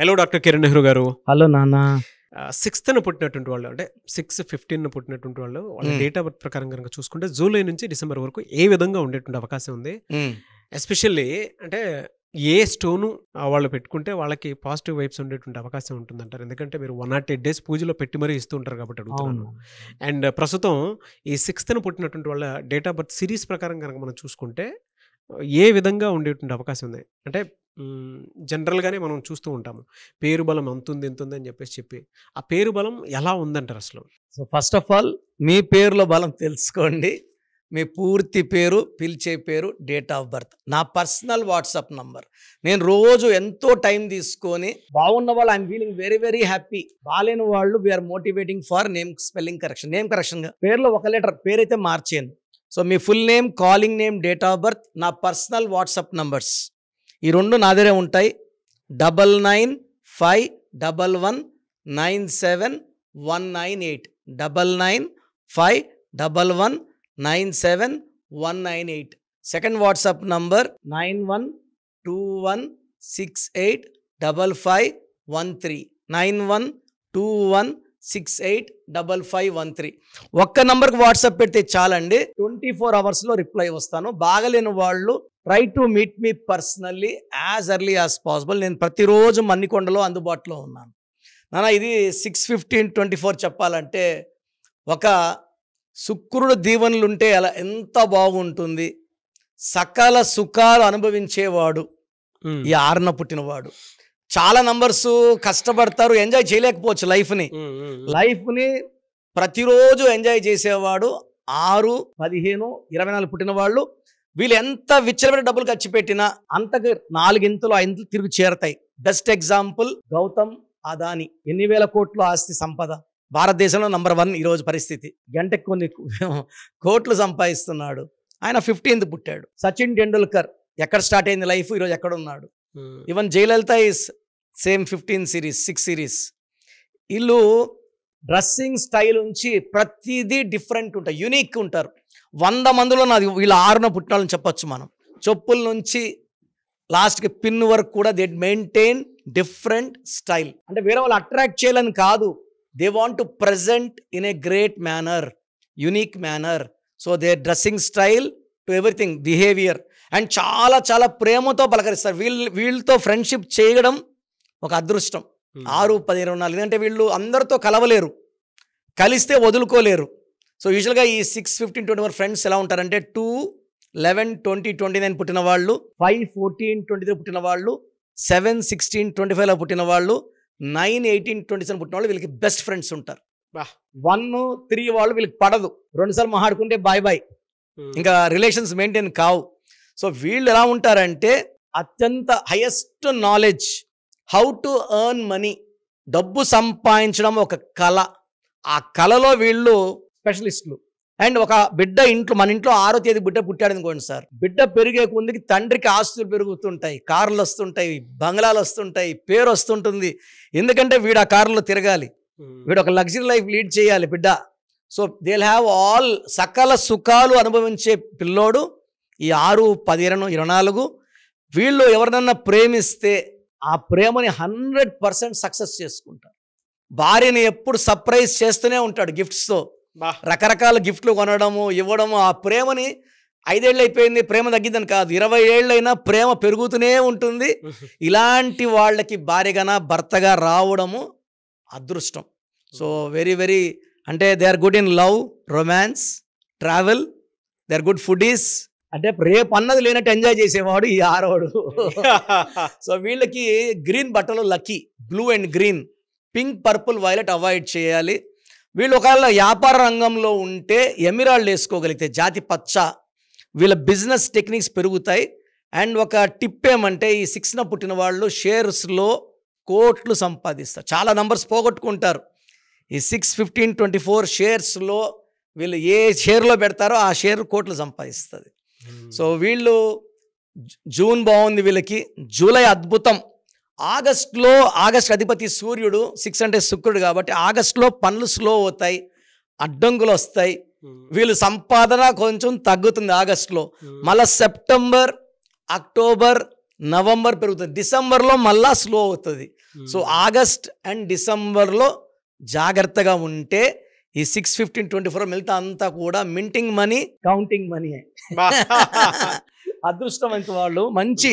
Hello doctor Kiran Nehru గారు. Hello నాన్న. 6th పుట్టినటువంటి వాళ్ళు, అంటే 6/15 పుట్టినటువంటి వాళ్ళు, వాళ్ళ డేట్ ఆఫ్ బర్త్ ప్రకారం కనుక చూసుకుంటే జూలై నుంచి డిసెంబర్ వరకు ఏ విధంగా ఉండేటువంటి అవకాశం ఉంది? ఎస్పెషల్లీ అంటే ఏ స్టోను వాళ్ళు పెట్టుకుంటే వాళ్ళకి పాజిటివ్ వైబ్స్ ఉండేటువంటి అవకాశం ఉంటుందంటారు? ఎందుకంటే మీరు 108 days పూజలో పెట్టి మరీ ఇస్తూ ఉంటారు కాబట్టి అడుగుతున్నాను. అండ్ ప్రస్తుతం ఈ 6th పుట్టినటువంటి వాళ్ళ డేట్ ఆఫ్ బర్త్ సిరీస్ ప్రకారం కనుక మనం చూసుకుంటే ఏ విధంగా ఉండేటువంటి అవకాశం ఉంది? అంటే జనరల్గానే మనం చూస్తూ ఉంటాము, పేరు బలం అంతుంది ఎంతుంది అని చెప్పి ఆ పేరు బలం ఎలా ఉందంటారు అసలు? సో ఫస్ట్ ఆఫ్ ఆల్ మీ పేరులో బలం తెలుసుకోండి. మీ పూర్తి పేరు, పిలిచే పేరు, డేట్ ఆఫ్ బర్త్, నా పర్సనల్ వాట్సాప్ నంబర్. నేను రోజు ఎంతో టైం తీసుకొని, బాగున్న వాళ్ళు I'm feeling very very happy, బాగాలేని వాళ్ళు we are motivating for name spelling correction. Name కరెక్షన్గా పేరులో ఒక లెటర్, పేరైతే మార్చేను. సో మీ full name, calling name, date of birth, నా పర్సనల్ వాట్సాప్ నంబర్స్ ఈ రెండు నా దగ్గరే ఉంటాయి. 9951197198 9951197198. Second WhatsApp number 9121685513 9121685513. ఒక్క నంబర్కి వాట్సాప్ పెడితే చాలండి, 24 hours రిప్లై వస్తాను. బాగలేని వాళ్ళు try to meet me personally as early as possible. నేను ప్రతిరోజు మన్నికొండలో అందుబాటులో ఉన్నాను. నాన్న ఇది 6/15/24 చెప్పాలంటే ఒక శుక్రుడు దీవెనలు ఉంటే అలా ఎంత బాగుంటుంది. సకల సుఖాలు అనుభవించేవాడు ఈ 6న పుట్టినవాడు. చాలా నంబర్స్ కష్టపడతారు, ఎంజాయ్ చేయలేకపోవచ్చు లైఫ్ని ప్రతిరోజు ఎంజాయ్ చేసేవాడు 6, 15, 24 పుట్టిన వాళ్ళు. వీళ్ళు ఎంత విచ్చలమైన డబ్బులు ఖర్చు పెట్టినా అంతకు 4 ఇంతలు 5 తిరిగి చేరతాయి. Best example Gautam Adani. ఎన్ని వేల కోట్లు ఆస్తి సంపద, భారతదేశంలో నంబర్ 1 ఈరోజు పరిస్థితి. గంటకు కొన్ని కోట్లు సంపాదిస్తున్నాడు. ఆయన 15th పుట్టాడు. సచిన్ టెండూల్కర్ ఎక్కడ స్టార్ట్ అయింది లైఫ్, ఈరోజు ఎక్కడ ఉన్నాడు. Even Jayalalitha is same 15 series 6 series. వీళ్ళు డ్రెస్సింగ్ స్టైల్ నుంచి ప్రతిదీ డిఫరెంట్ ఉంటాయి, యూనిక్ ఉంటారు. 100 మందిలో నాది వీళ్ళ 6న పుట్టినాలని చెప్పొచ్చు మనం. చెప్పుల నుంచి లాస్ట్కి పిన్ వరకు కూడా దే మెయింటైన్ డిఫరెంట్ స్టైల్. అంటే వేరే వాళ్ళు అట్రాక్ట్ చేయాలని కాదు, they want to present in a great manner, unique manner. So they dressing style to everything, behaviour, and చాలా చాలా ప్రేమతో పలకరిస్తారు. వీళ్ళతో ఫ్రెండ్షిప్ చేయడం ఒక అదృష్టం. 6, 10, 24, ఎందుకంటే వీళ్ళు అందరితో కలవలేరు, కలిస్తే వదులుకోలేరు. సో యూజువల్గా ఈ 6/15/24 ఫ్రెండ్స్ ఎలా ఉంటారంటే 2, 11, 20, 29 పుట్టిన వాళ్ళు, 5, 14, 23 పుట్టిన వాళ్ళు, 7, 16, 25లో పుట్టిన వాళ్ళు, 9, 18, 27 పుట్టిన వాళ్ళు వీళ్ళకి బెస్ట్ ఫ్రెండ్స్ ఉంటారు. 1, 3 వాళ్ళు వీళ్ళకి పడదు, 2 సార్లు మాట్లాడుకుంటే బాయ్ బాయ్, ఇంకా రిలేషన్స్ మెయింటైన్ కావు. సో వీళ్ళు ఎలా ఉంటారంటే అత్యంత highest knowledge, how to earn money, డబ్బు సంపాదించడం ఒక కళ. ఆ కళలో వీళ్ళు స్పెషలిస్టులు. అండ్ ఒక బిడ్డ ఇంట్లో, మన ఇంట్లో 6వ తేదీ బిడ్డ పుట్టాడు అనుకోండి సార్, బిడ్డ పెరిగే కొందికి తండ్రికి ఆస్తులు పెరుగుతుంటాయి, కార్లు వస్తుంటాయి, బంగ్లాలు వస్తుంటాయి, పేరు వస్తుంటుంది. ఎందుకంటే వీడు ఆ కార్లో తిరగాలి, వీడు ఒక లగ్జరీ లైఫ్ లీడ్ చేయాలి బిడ్డ. So they will have all, సకల సుఖాలు అనుభవించే పిల్లోడు ఈ 6, 15, 24. వీళ్ళు ఎవరినన్నా ప్రేమిస్తే ఆ ప్రేమని 100% సక్సెస్ చేసుకుంటారు. భార్యని ఎప్పుడు సర్ప్రైజ్ చేస్తూనే ఉంటాడు గిఫ్ట్స్తో, రకరకాల గిఫ్ట్లు కొనడము, ఇవ్వడము. ఆ ప్రేమని 5 ఏళ్ళు అయిపోయింది ప్రేమ తగ్గిందని కాదు, 20 ఏళ్ళైనా ప్రేమ పెరుగుతూనే ఉంటుంది. ఇలాంటి వాళ్ళకి భార్యగానా భర్తగా రావడము అదృష్టం. సో వెరీ వెరీ, అంటే they are good in love, romance, travel, they are good foodies. అంటే రేపు అన్నది లేనట్టు ఎంజాయ్ చేసేవాడు ఈ 6వాడు. సో వీళ్ళకి గ్రీన్ బట్టలు lucky, blue and green, pink, purple, violet avoid చేయాలి. వీళ్ళు ఒకవేళ వ్యాపార రంగంలో ఉంటే ఎమిరాల్డ్ వేసుకోగలిగితే, జాతి పచ్చ, వీళ్ళ బిజినెస్ టెక్నిక్స్ పెరుగుతాయి. అండ్ ఒక టిప్ ఏమంటే ఈ 6న పుట్టిన వాళ్ళు షేర్స్లో కోట్లు సంపాదిస్తారు, చాలా నంబర్స్ పోగొట్టుకుంటారు. ఈ 6/15/24 షేర్స్లో వీళ్ళు ఏ షేర్లో పెడతారో ఆ షేర్ కోట్లు సంపాదిస్తుంది. సో వీళ్ళు జూన్ బాగుంది వీళ్ళకి, జూలై అద్భుతం. ఆగస్ట్ అధిపతి సూర్యుడు, 6 అంటే శుక్రుడు కాబట్టి ఆగస్టులో పనులు స్లో అవుతాయి, అడ్డంకులు వస్తాయి, వీళ్ళు సంపాదన కొంచెం తగ్గుతుంది ఆగస్టులో. మళ్ళీ సెప్టెంబర్, అక్టోబర్, నవంబర్ పెరుగుతుంది, డిసెంబర్లో మళ్ళా స్లో అవుతుంది. సో ఆగస్ట్ అండ్ డిసెంబర్లో జాగ్రత్తగా ఉంటే ఈ 6/15/24 మిగతా అంతా కూడా మింటింగ్ మనీ, కౌంటింగ్ మనీ. అదృష్టవంత వాళ్ళు, మంచి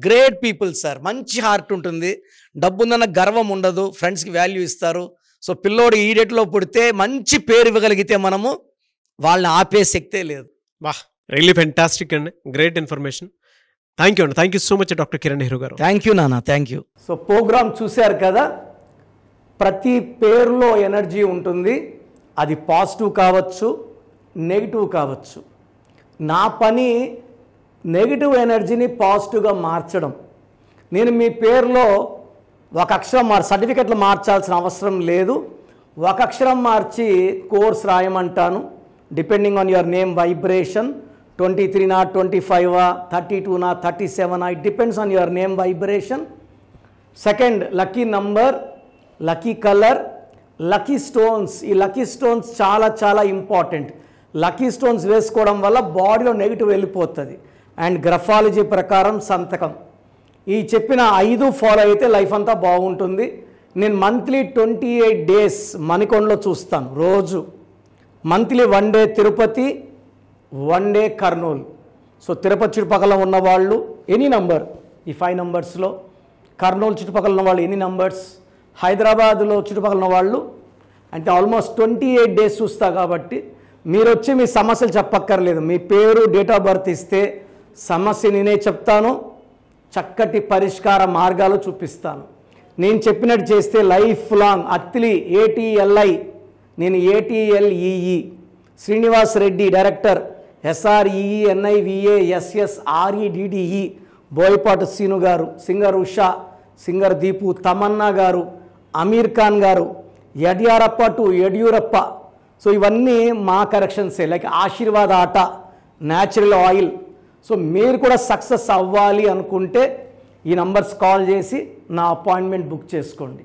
గ్రేట్ పీపుల్ సార్, మంచి హార్ట్ ఉంటుంది, డబ్బుందన్న గర్వం ఉండదు, ఫ్రెండ్స్కి వాల్యూ ఇస్తారు. సో పిల్లోడు ఈ డేట్లో పుడితే మంచి పేరు ఇవ్వగలిగితే మనము వాళ్ళని ఆపే శక్తే లేదు. రియల్లీ ఫెంటాస్టిక్ అండి, గ్రేట్ ఇన్ఫర్మేషన్. థ్యాంక్ యూ అండి, thank you so much doctor Kiran Nehru గారు. థ్యాంక్ యూ నాన్న, థ్యాంక్ యూ. సో ప్రోగ్రామ్ చూశారు కదా, ప్రతి పేరులో ఎనర్జీ ఉంటుంది. అది పాజిటివ్ కావచ్చు, నెగిటివ్ కావచ్చు. నా పని నెగిటివ్ ఎనర్జీని పాజిటివ్గా మార్చడం. నేను మీ పేరులో ఒక అక్షరం సర్టిఫికెట్లు మార్చాల్సిన అవసరం లేదు. ఒక అక్షరం మార్చి కోర్స్ రాయమంటాను. Depending on your name vibration, 23 25 32 37, it depends on your name vibration. Second, lucky number, lucky colour, lucky stones. ఈ లక్కీ స్టోన్స్ చాలా చాలా ఇంపార్టెంట్. లక్కీ స్టోన్స్ వేసుకోవడం వల్ల బాడీలో నెగిటివ్ వెళ్ళిపోతుంది. అండ్ గ్రఫాలజీ ప్రకారం సంతకం. ఈ చెప్పిన 5 ఫాలో అయితే లైఫ్ అంతా బాగుంటుంది. నేను మంత్లీ 28 డేస్ మణికొండలో చూస్తాను రోజు. Monthly 1 day Tirupati, 1 day Kurnool. So Tirupati చుట్టుపక్కల ఉన్నవాళ్ళు ఎనీ నంబర్, ఈ 5 నంబర్స్లో, కర్నూలు చుట్టుపక్కల ఉన్న వాళ్ళు ఎనీ నంబర్స్, హైదరాబాద్లో చుట్టుపక్కల ఉన్న వాళ్ళు అంటే ఆల్మోస్ట్ 28 డేస్ చూస్తా. కాబట్టి మీరు వచ్చి మీ సమస్యలు చెప్పక్కర్లేదు, మీ పేరు, డేట్ ఆఫ్ బర్త్ ఇస్తే సమస్య నేనే చెప్తాను, చక్కటి పరిష్కార మార్గాలు చూపిస్తాను. నేను చెప్పినట్టు చేస్తే లైఫ్ లాంగ్. అత్తిలి ATLI, నేను ATLEE, Srinivas Reddy director, SREENIVASSREDDE, Boyapati Seenu గారు, సింగర్ ఉషా, సింగర్ దీపు, తమన్నా గారు, అమీర్ ఖాన్ గారు, యడ్యారప్ప టు యడ్యూరప్ప. సో ఇవన్నీ మా కరెక్షన్సే. లైక్ ఆశీర్వాద్ ఆట, న్యాచురల్ ఆయిల్. సో మీరు కూడా సక్సెస్ అవ్వాలి అనుకుంటే ఈ నంబర్స్ కాల్ చేసి నా అపాయింట్మెంట్ బుక్ చేసుకోండి.